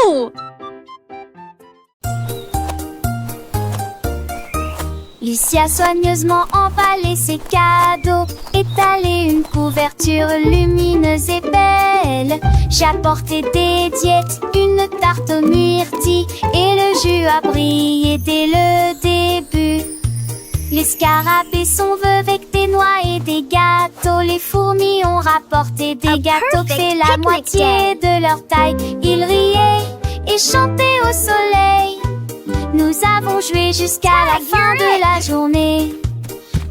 Oh! Lucie a soigneusement emballé ses cadeaux, étalé une couverture lumineuse et belle. J'ai apporté des diètes, une tarte aux myrtilles, et le jus a brillé dès le début. Les scarabées sont vœux avec des noix et des gâteaux. Les fourmis ont rapporté des gâteaux, fait la moitié de leur taille. Ils riaient et chantaient au soleil. Nous avons joué jusqu'à la fin de la journée.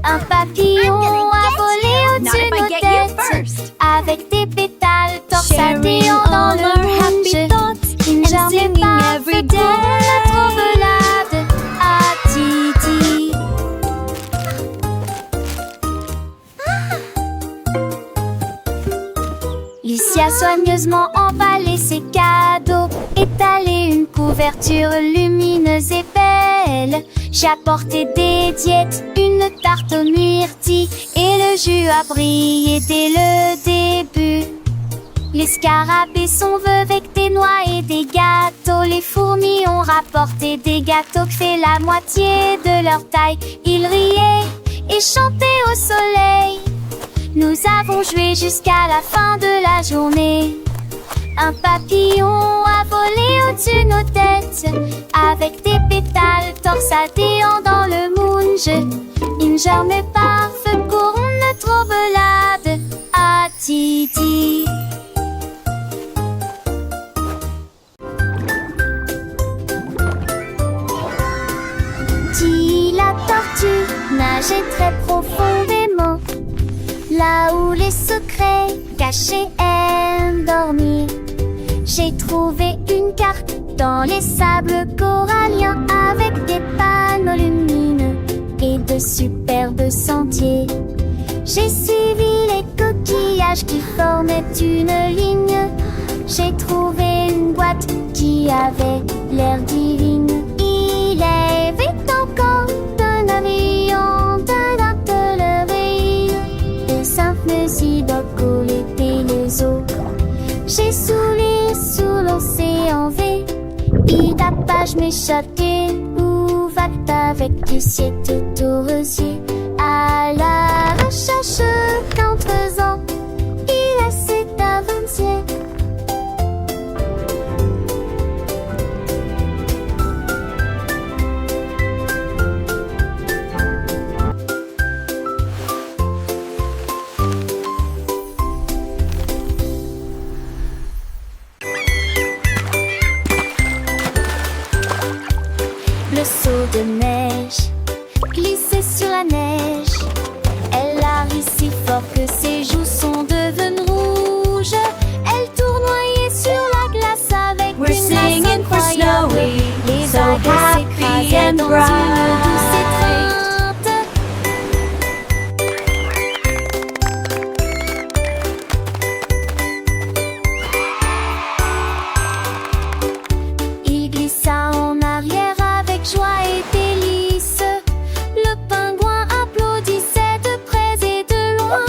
Un papillon a volé au-dessus de nos têtes, avec des pétales torsadillants dans le rouge. Une journée parfaite pour notre belade à Titi. Lucie a soigneusement emballé ses cadeaux, étalé une couverture lumineuse et belle. J'ai apporté des diètes, une tarte aux myrtilles, et le jus a brillé dès le début. Les scarabées sont vœux avec des noix et des gâteaux. Les fourmis ont rapporté des gâteaux, fait la moitié de leur taille. Ils riaient et chantaient au soleil. Nous avons joué jusqu'à la fin de la journée. Un papillon a volé au-dessus de nos têtes, avec des pétales torsadillants dans le moonge. Une journée parfaite pour notre belade à Titi. Dit la tortue nageait très profondément, là où les secrets cachés aiment dormir. J'ai trouvé une carte dans les sables coralliens, avec des panneaux lumineux et de superbes sentiers. J'ai suivi les coquillages qui formaient une ligne. J'ai trouvé une boîte qui avait l'air divine. Il y avait encore un avion, d'un atelier, des simples idoles et les eaux. J'ai souri sous l'océan V, Idapage m'échappait, où va-t-elle avec du ciel tout au rosier? À la recherche qu'en faisant, il essaie d'avancer. Le seau de neige glissait sur la neige. Elle a ri si fort que ses joues sont devenues rouges. Elle tournoyait sur la glace avec We're une masse singing for incroyable. Snowy, Les so vagues happy s'écrasaient and dans bright. une douce étreinte. Il glissa en arrière avec joie et délice. Le pingouin applaudissait de près et de loin.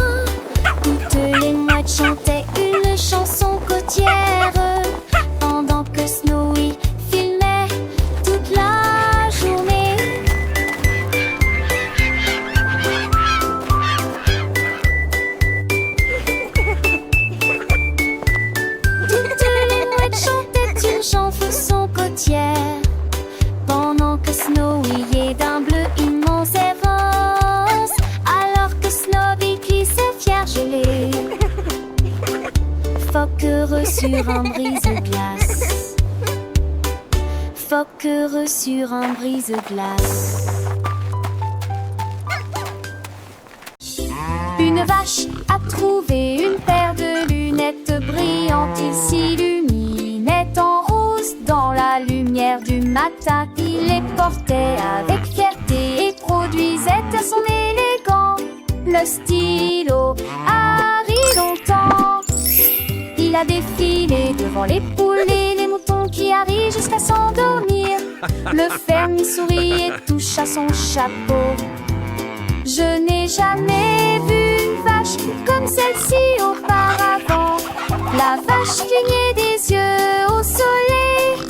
Toutes les mouettes chantaient une chanson côtière, pendant que Snowy filmait toute la journée. Toutes les mouettes chantaient une chanson côtière, pendant que Snowy est d'un bleu immense et rose, alors que Snowy glissait fier gelé. Phoque heureux sur un brise-glace. Phoque heureux sur un brise-glace. Une vache a trouvé une paire de lunettes brillantes. Il s'illuminait en rose dans la lumière du matin. Il les portait avec fierté et produisait à son élégant le stylo Harry longtemps. Il a défilé devant les poules et les moutons qui arrivent jusqu'à s'endormir. Le fermier sourit et toucha son chapeau. Je n'ai jamais vu une vache comme celle-ci auparavant. La vache clignait des yeux au soleil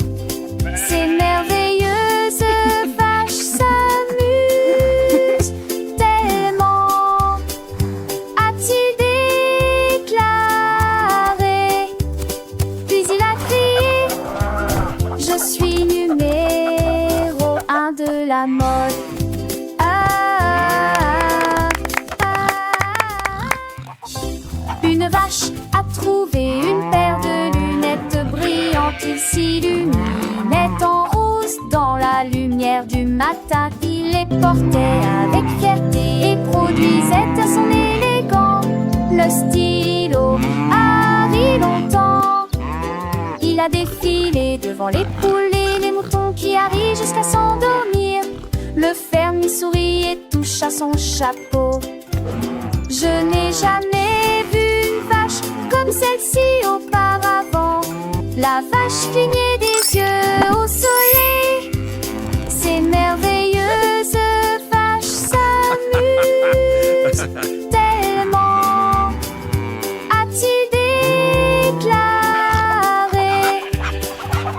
la mode. Une vache a trouvé une paire de lunettes brillantes. Il s'illuminait en rose dans la lumière du matin. Il les portait avec fierté et produisait à son élégant le stylo Harry longtemps. Il a défilé devant les poules et les moutons qui arrivent jusqu'à s'endormir. Le fermier sourit et touche à son chapeau. Je n'ai jamais vu une vache comme celle-ci auparavant. La vache clignait des yeux au soleil. Ces merveilleuses vaches s'amusent tellement, a-t-il déclaré.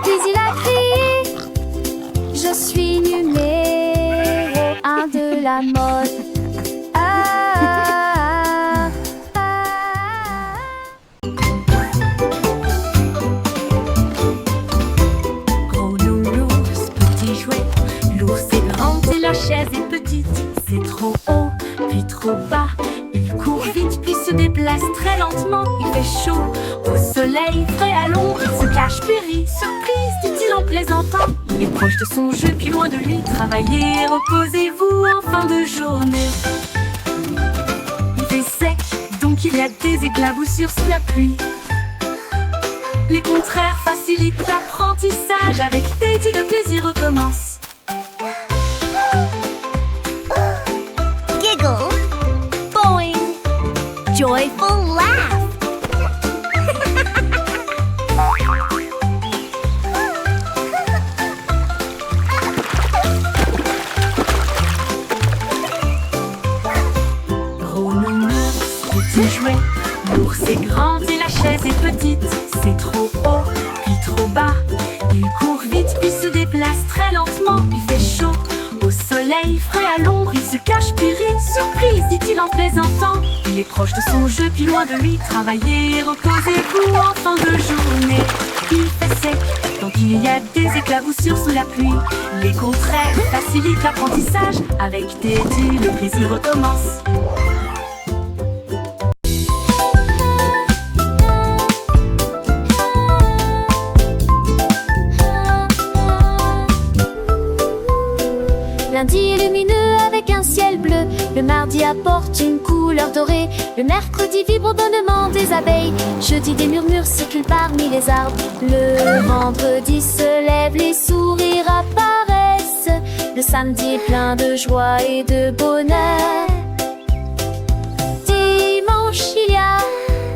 Puis il a crié: je suis numéro 1 de la mode. La chaise est petite, c'est trop haut, puis trop bas. Il court vite, puis se déplace très lentement. Il fait chaud, au soleil, frais à l'ombre. Il se cache, périt, surprise, dit-il en plaisantant. Il est proche de son jeu, puis loin de lui. Travaillez, reposez-vous en fin de journée. Il fait sec, donc il y a des éclaboussures sous la pluie. Les contraires facilitent l'apprentissage. Avec Teddy, le plaisir recommence. Giggle, boing, joyful laugh. Gros nounours, petit jouet, l'ours est grand et la chaise est petite. C'est trop haut, puis trop bas. Il court vite, puis se déplace très lentement. Il fait chaud, au soleil, frais à l'ombre. Il se cache, puis rit, surprise, dit-il en plaisantant. Il est proche de son jeu, puis loin de lui. Travaillez, reposez-vous en fin de journée. Il fait sec, donc il y a des éclaboussures sous la pluie. Les contraires facilitent l'apprentissage. Avec Teddy, le plaisir recommence. Lundi lumineux avec un ciel bleu. Le mardi apporte une couleur dorée. Le mercredi vibre au bonnement des abeilles. Jeudi des murmures circulent parmi les arbres. Le vendredi se lève, les sourires apparaissent. Le samedi est plein de joie et de bonheur. Dimanche il y a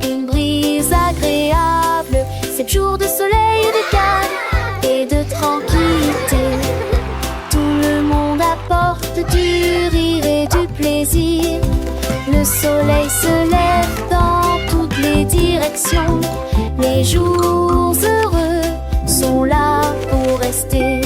une brise agréable. 7 jours de soleil et de calme et de tranquillité. Apporte du rire et du plaisir. Le soleil se lève dans toutes les directions. Les jours heureux sont là pour rester.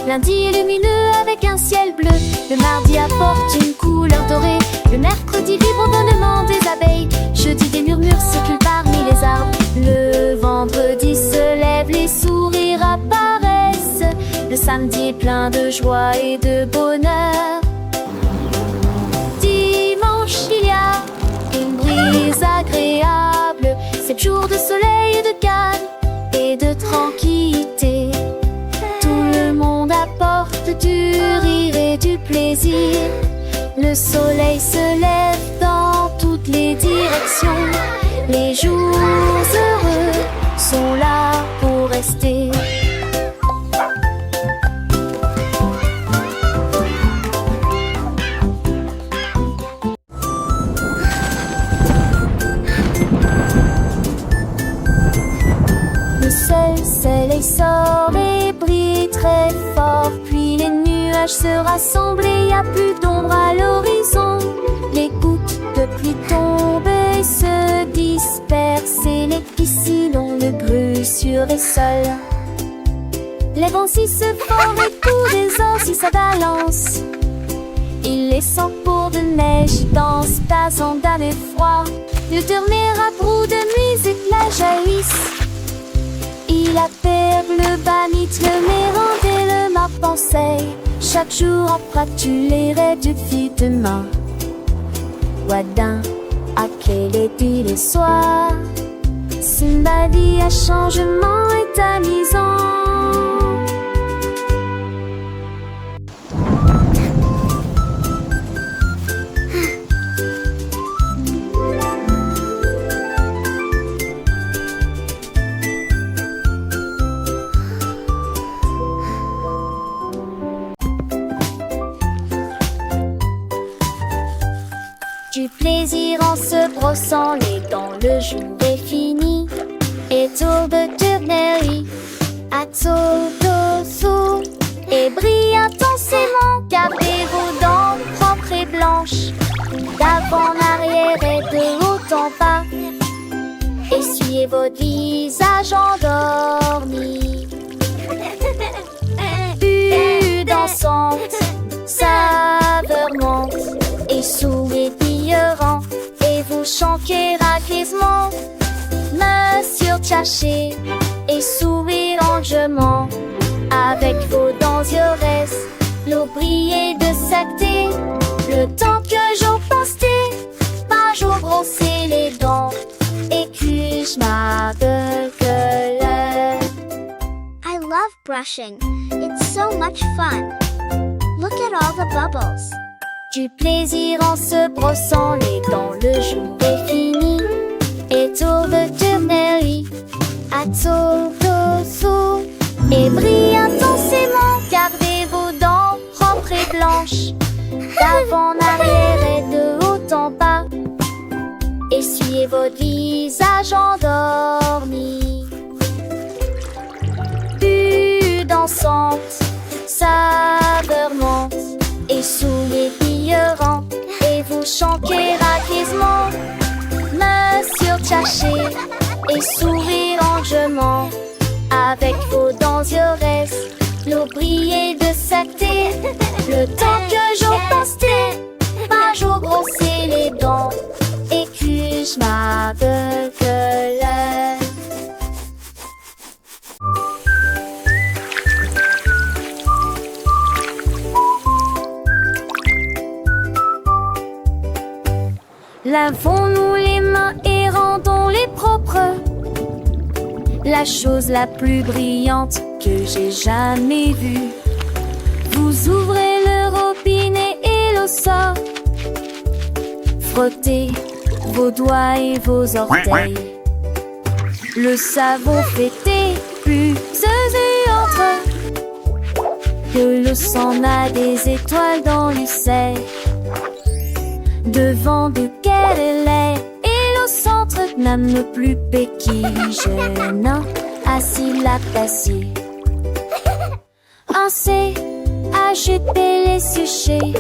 Lundi est lumineux avec un ciel bleu. Le mardi apporte une couleur dorée. Le mercredi vibre au bonnement des abeilles. Jeudi des murmures circulent parmi les arbres. Le vendredi se lève, les sourires apparaissent. Le samedi est plein de joie et de bonheur. Dimanche il y a une brise agréable. 7 jours de soleil et de calme et de tranquillité. Apporte du rire et du plaisir. Le soleil se lève dans toutes les directions. Les jours heureux sont là pour rester. Le soleil sort et brille très fort. Puis les nuages se rassemblent et y a plus d'ombre à l'horizon. Les gouttes de pluie tombent et se dispersent et les piscines ont le bruit sur les sols. Les vents si se fort et tous les os si ça balance. Il les sent pour de neige, danse, passant dans les froids. Le tourner à bout de musique la jaillisse. Il appelle le banit, le mérande et le m'a pensé. Chaque jour en pratique les rêves de filles demain. Wadin, à quel est les soirs. Simba dit un changement est amusant. Du plaisir en se brossant les dents, le jour est fini. Et tour de tournerie, à tour d'ossou. Et brille intensément, gardez vos dents propres et blanches. D'avant en arrière et de haut en bas. Essuyez votre visage endormi. Vue dansante, saveur monte. Et souriant, et vous chantez raquisement. Main sur Tchaché, et sourire longuement. Avec vos dents yores, l'eau brillait de sacté. Le temps que j'en postais, pas jour brosser les dents. Et que je m'appelle. I love brushing. It's so much fun. Look at all the bubbles. Du plaisir en se brossant les dents, le jour est fini. Et tour de tournerie, à tour d'ossou. Et brille intensément, gardez vos dents propres et blanches. D'avant en arrière et de haut en bas. Essuyez votre visage endormi. Vue dansante, saveur monte. Et souriez brillant, et vous chantez raquisement. Main sur Tchaché, et sourire longuement. Avec vos dents yores, l'eau brillait de sacté. Le temps que j'en postais, pas jour brosser les dents. Et que je m'aveugle. Lavons-nous les mains et rendons-les propres. La chose la plus brillante que j'ai jamais vue. Vous ouvrez le robinet et l'eau sort. Frottez vos doigts et vos orteils. Le savon fait des bulles et entre. Que l'eau s'en a des étoiles dans l'usail. Devant duquel elle est, et au centre n'aime plus béquille jeune, assis la passée. On sait agiter les sujets.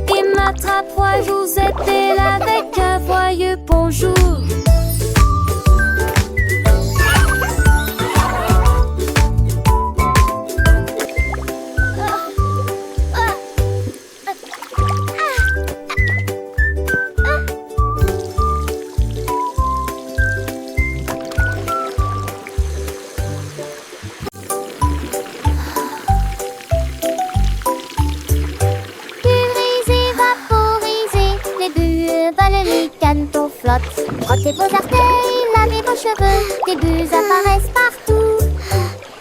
Et m'attrape, vous êtes là avec un joyeux bonjour. Frottez vos orteils, lavez vos cheveux, des bulles apparaissent partout.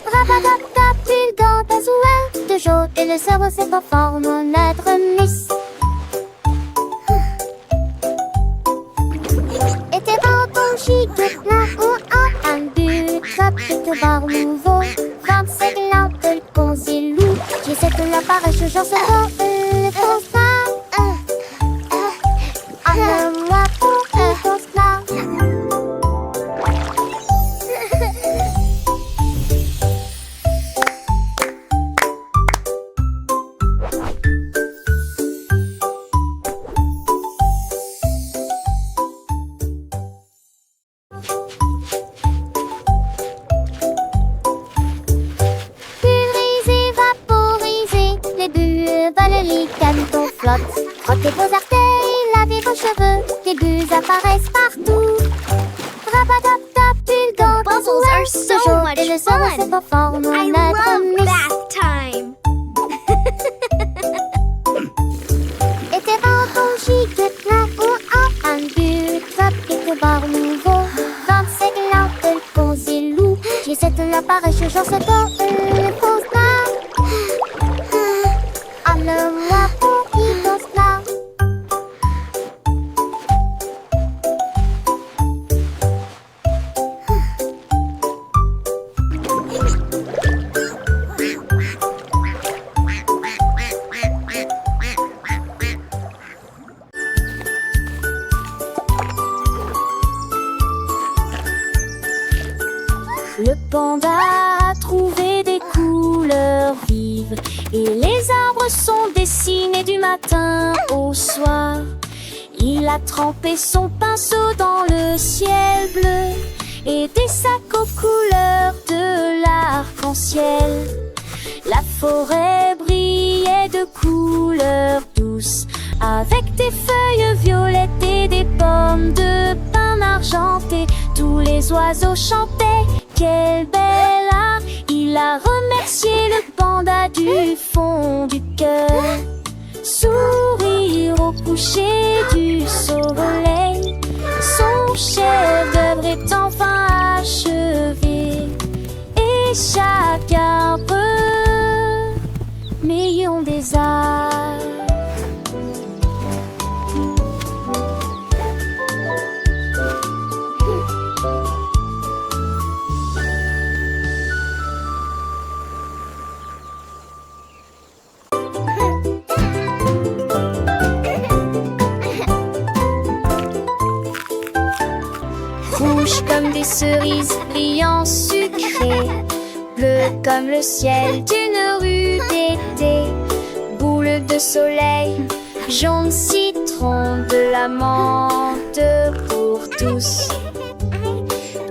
Rabatata, pulgant, azouin, de jaune et le cerveau s'est en forme notre miss. Et tes bâtons chic, plein ou en un but, chapitre bar nouveau, 25 lampes de concilou. J'essaie de l'apparaître, j'en sais pas, le constat. Moi pour le constat. Ils apparaissent partout. Rapadaptap, ils dansent. Bubbles are so toujours. much Et le sang fun. c'est pas fort. Nous I notre love miss. bath time. Et tes vents giga plein ou en un but. Top et tes bars nouveaux. 25 lampes, posez loup. J'essaie de l'apparaître, je genre c'est pas une fausse là. Ah, le moi pour qui danse là. Le panda a trouvé des couleurs vives et les arbres sont dessinés du matin au soir. Il a trempé son pinceau dans le ciel bleu et des sacs aux couleurs de l'arc-en-ciel. La forêt brillait de couleurs douces avec des feuilles violettes et des pommes de pin argentées. Tous les oiseaux chantaient. Quel bel art! Il a remercié le panda du fond du cœur. Sourire au coucher du soleil. Son chef-d'œuvre est enfin achevé. Et chaque arbre million des arts. Rouge comme des cerises, brillant sucré, bleu comme le ciel d'une rue d'été, boule de soleil, jaune citron, de la menthe pour tous.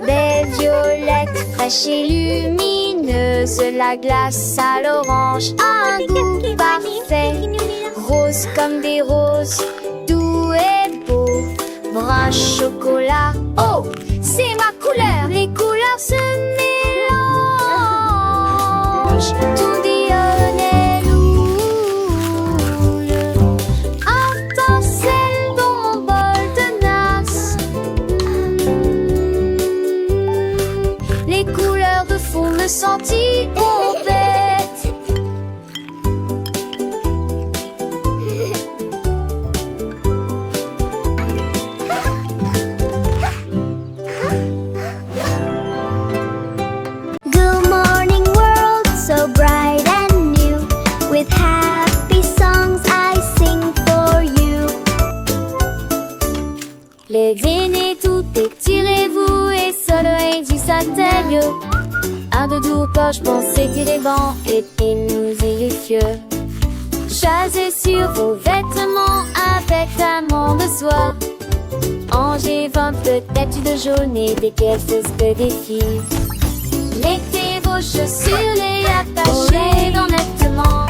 Belle violette, fraîche et lumineuse, la glace à l'orange, un goût parfait, rose comme des roses, doux et beau. Brun chocolat, oh, c'est ma couleur. Les couleurs se mélangent. Tout dionne loule. Étincelle dans mon bol de nasse. Les couleurs de fond me sentir bête. Les aînés, tout étirez-vous et soleil du satellite. Un de doux poche, pensez tirer vent et nous ayez fieux. Chasez sur vos vêtements avec amont de soie. Angers, vin, peut-être de jaune et des quelques que des filles. Mettez vos chaussures et attachez dans nettement.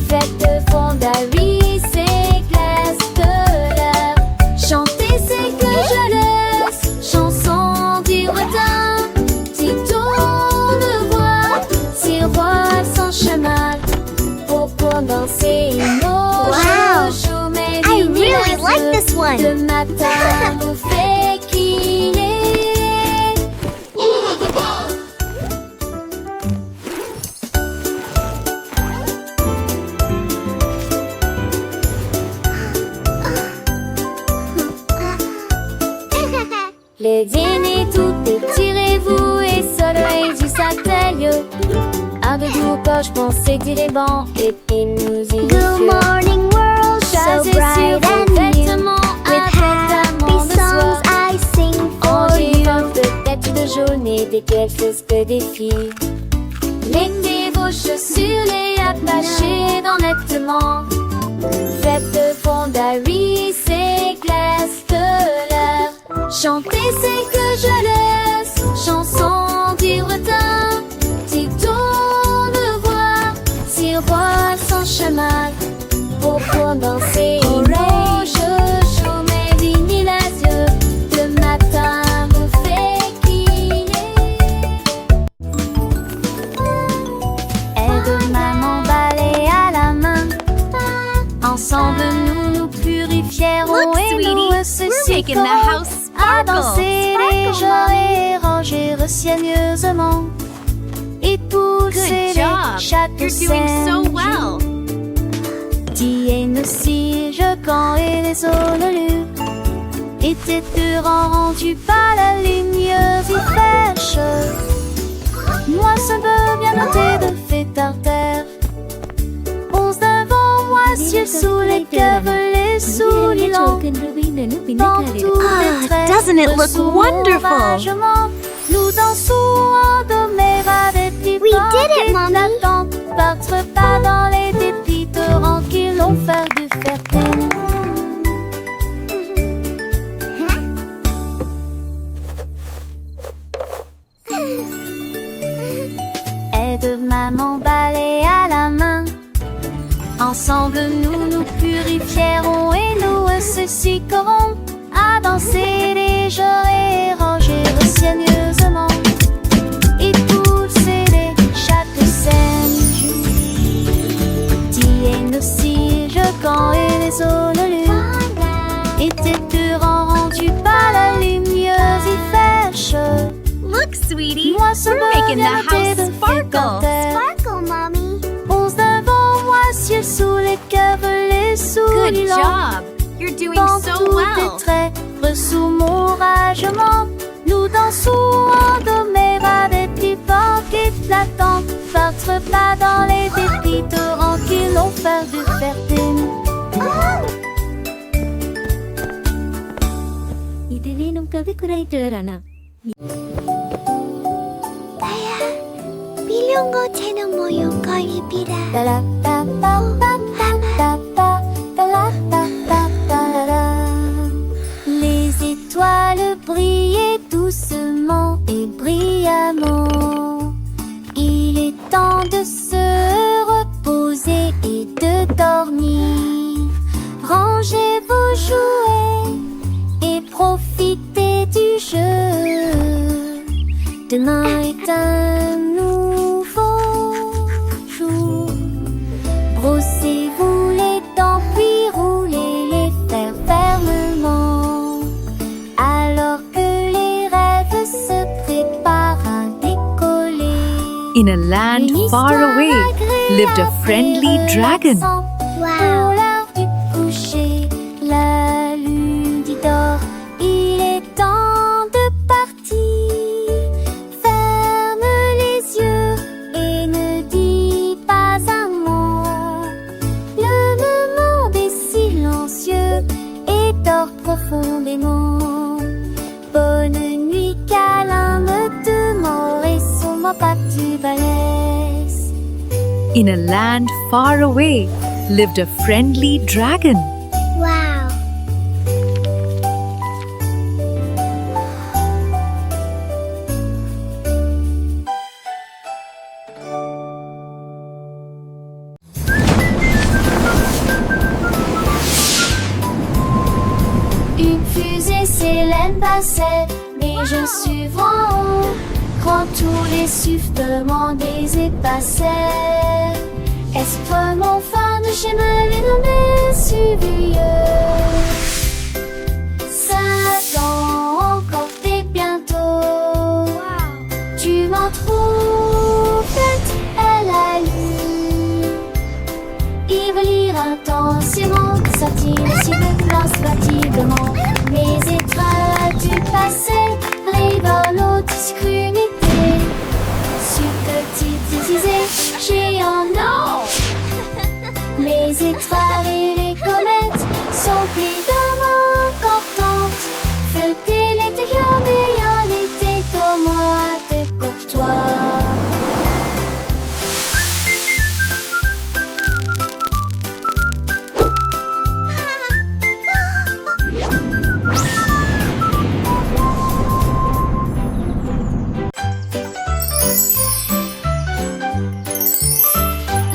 Faites de fondaries, c'est glace de l'air. Chantez, c'est que je laisse. Chanson du retard. Si tourne voix, sirois sans chemin. Pour danser une Wow. mais I really like this one. le matin nous fait crier. Les aînés, tout étirez-vous et soleil du satellite. Un de doux poche, pensez tirer banc et nous y Good morning world, so Chasez bright sur vos and new. vêtements With avec happy amont de songs soie. I sing for Angers, you. vin, peut-être de jaune et des quelques que des filles. Mettez vos chaussures et attachez dans nettement. Faites de fondaries, c'est glace de l'air. Chantez, c'est que je laisse. Chanson du retard. Si tourne voix, sirois sans chemin. Pour danser une rouge, chaud mais vinyle. making the house à sparkle. danser les gens et ranger soigneusement. Et pousser Good job. les châteaux You're doing so well. Tiennent aussi je quand et les honnelus étaient rendus par la ligne fraîche. Moi ça peut bien noter de fait par terre. 11 devant moi, ciel sous les cœurs, les souliers longs. Dans tous les traits, doesn't it look dessous wonderful? l'oragement, nous dansons en domère avec des We did it, Mommy. Battre pas dans les dépits torrents qui l'ont fait de fierté. Aide maman balai à la main. Ensemble nous nous purifierons et nous associerons à danser les jours et ranger soigneusement. Et pousser les châteaux saines. Tiennent aussi je quand et les honnelus étaient rendus par la lumière fraîche. Look, sweetie, Moi ce we're making the house de sparkle. Sparkle, Mommy. 11 devant moi, ciel sous les cœurs, les Good souliers longs. job. You're doing Dans so tous well. tes traits, sous mon ragement, nous dansons en domère avec des vents éclatants. Battre pas dans les dépits torrents qui l'ont fait de fierté. 빌려온 채는 모형과 입이라. Les étoiles brillaient doucement et brillamment. Il est temps de se reposer et de dormir. Rangez vos jouets et profitez du jeu. Demain est un nouveau jour. Brossez-vous les dents puis roulez les fers fermement. Alors que les rêves se préparent à décoller. In a land Une far histoire away lived a agréable friendly et dragon. relaxante. Wow. Pour l'heure du coucher, la lune dit d'or. Il est temps de partir. Ferme les yeux et ne dis pas un mot. Le monde est silencieux et dort profondément. Bonne nuit, câlin, me demeure et sous mon pas tu balaises. In a land far away lived a friendly dragon. Wow. Une fusée s'élève passait, mais je suis en haut. Quand tous les sifflements des épassaient, est-ce que mon phare de chemin est nommé Suvieux? Satan, encore t'es bientôt. Tu m'en trouves bête, elle a lu. Il veut lire intensément, sortir si le lance fatiguement. Mes étoiles as-tu passé, rigolo, discrimité. Subtilité, géant, non. Les étoiles et les comètes sont évidemment importantes. Feuilleter l'intérieur, mais en été comme moi, t'es courtois.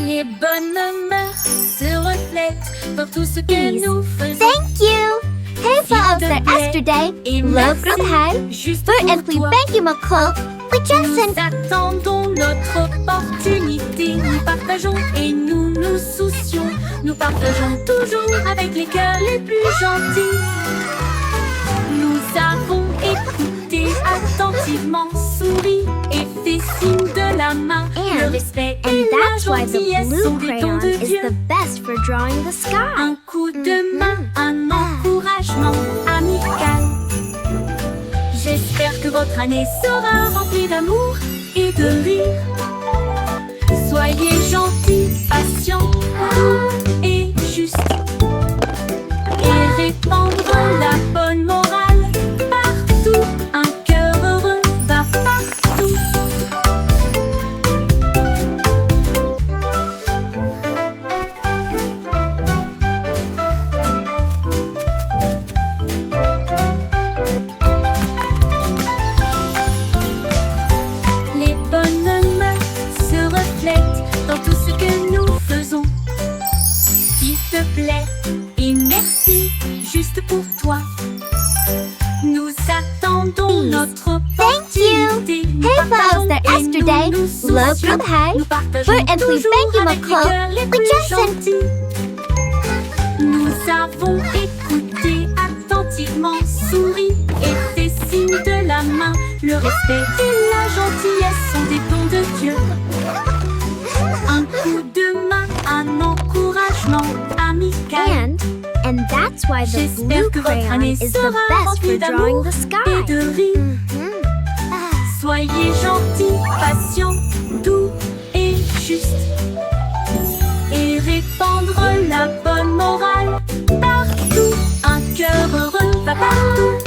Les bonnes mœurs se reflètent dans tout ce que nous faisons. Thank you. Hej för oss är yesterday. Et Love merci from high. juste För pour en fly toi. thank you McCall. We just Nous attendons notre opportunité. Nous partageons et nous nous soucions. Nous partageons toujours avec les cœurs les plus gentils. attentivement sourit et fait signe de la main. Le respect et la That's why the gentillesse sont blue des dons crayon de is Dieu. the best for drawing the sky. Un coup de main, un encouragement amical. J'espère que votre année sera remplie d'amour et de rire. Soyez gentils, patients, doux et justes. Et répandre la bonne morale partout. Un cœur heureux va partout. Les bonnes mœurs se reflètent dans tout ce que nous faisons. S'il te plaît et merci, juste pour toi. Nous attendons notre opportunité. Nous Hey, partageons folks, that et yesterday, nous nous love soucions. from Hey, Nous partageons and we toujours thank you, avec les McCall. cœurs les We plus just said- gentils. Nous avons écouté attentivement, souri et fait signe de la main. Le respect et la gentillesse sont des dons de Dieu. Un coup de main, un encouragement amical. And that's why the J'espère blue que votre crayon année is the sera best remplie for drawing d'amour the et sky. de rire. Soyez gentils, patients, doux et justes. Et répandre la bonne morale partout. Un cœur heureux va partout.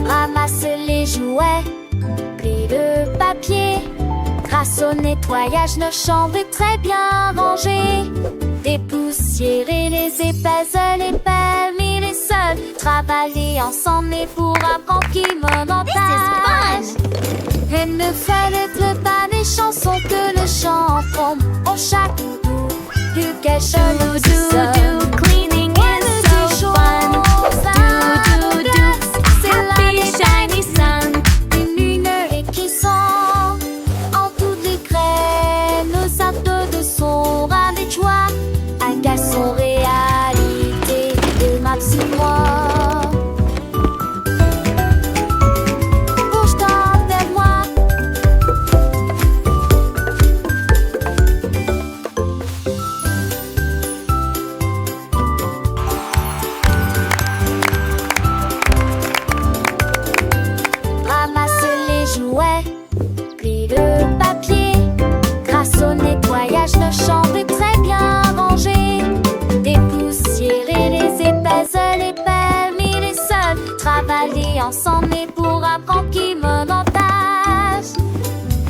Ramasse les jouets, plie le papier. Grâce au nettoyage, nos chambres est très bien rangées. Dépoussiérer les épaisseurs, les permis, les sols. Travailler ensemble et pour apprendre qui me montage. Et ne fallait pas des chansons que le chanteront. On chaque bout du cache le Do cleaning is so fun. Do c'est happy la shiny sun. une lumière qui sent en toutes les graines, nos sacs de son ras des joies, un garçon réalité de ma petite moi. Bouge toi vers moi. Ramasse les jouets, plie le papier. Grâce au nettoyage, nos chambres est très bien rangées. Dépoussiérer les épaisseurs, les permis, les sols. Travailler ensemble et pour apprendre qui me montage.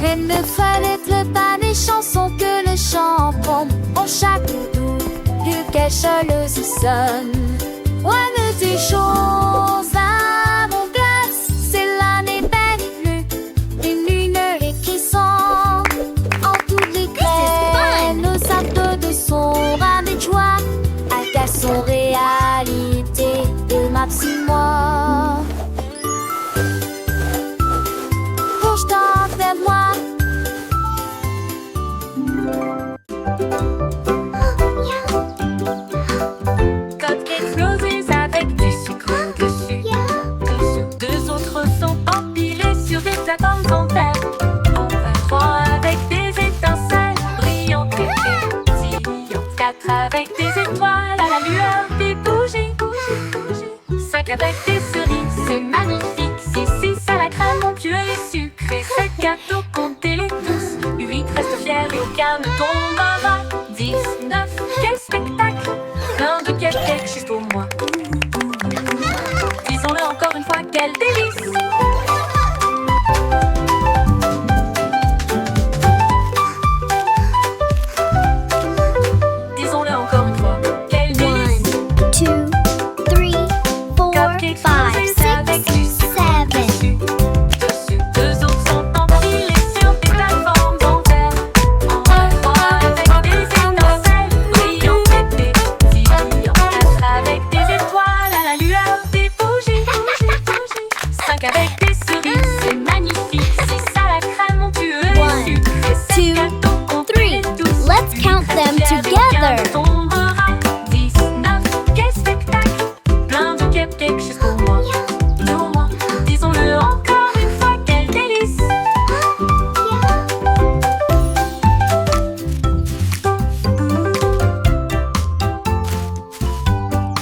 Et ne fallait pas des chansons que le chanteront. On chaque bout du cache le sonne. Ouais, mais des choses à mon cœur, c'est l'année belle, une lumière qui sent en toutes les graines, nos sacs de son ras des joies, un garçon réalité de ma petite moi. Bouge-toi vers moi. Côte explosées avec du sucre dessus. Deux autres sont empilés sur des plateformes en verre. Enfin, trois avec des étincelles brillantes et pétillantes. Quatre avec des étoiles à la lueur des bougies. Cinq avec des cerises, c'est magnifique. Six à la crème onctueuse et sucrée. Sept gâteaux, comptez-les tous. Huit restent fiers et aucun ne tombe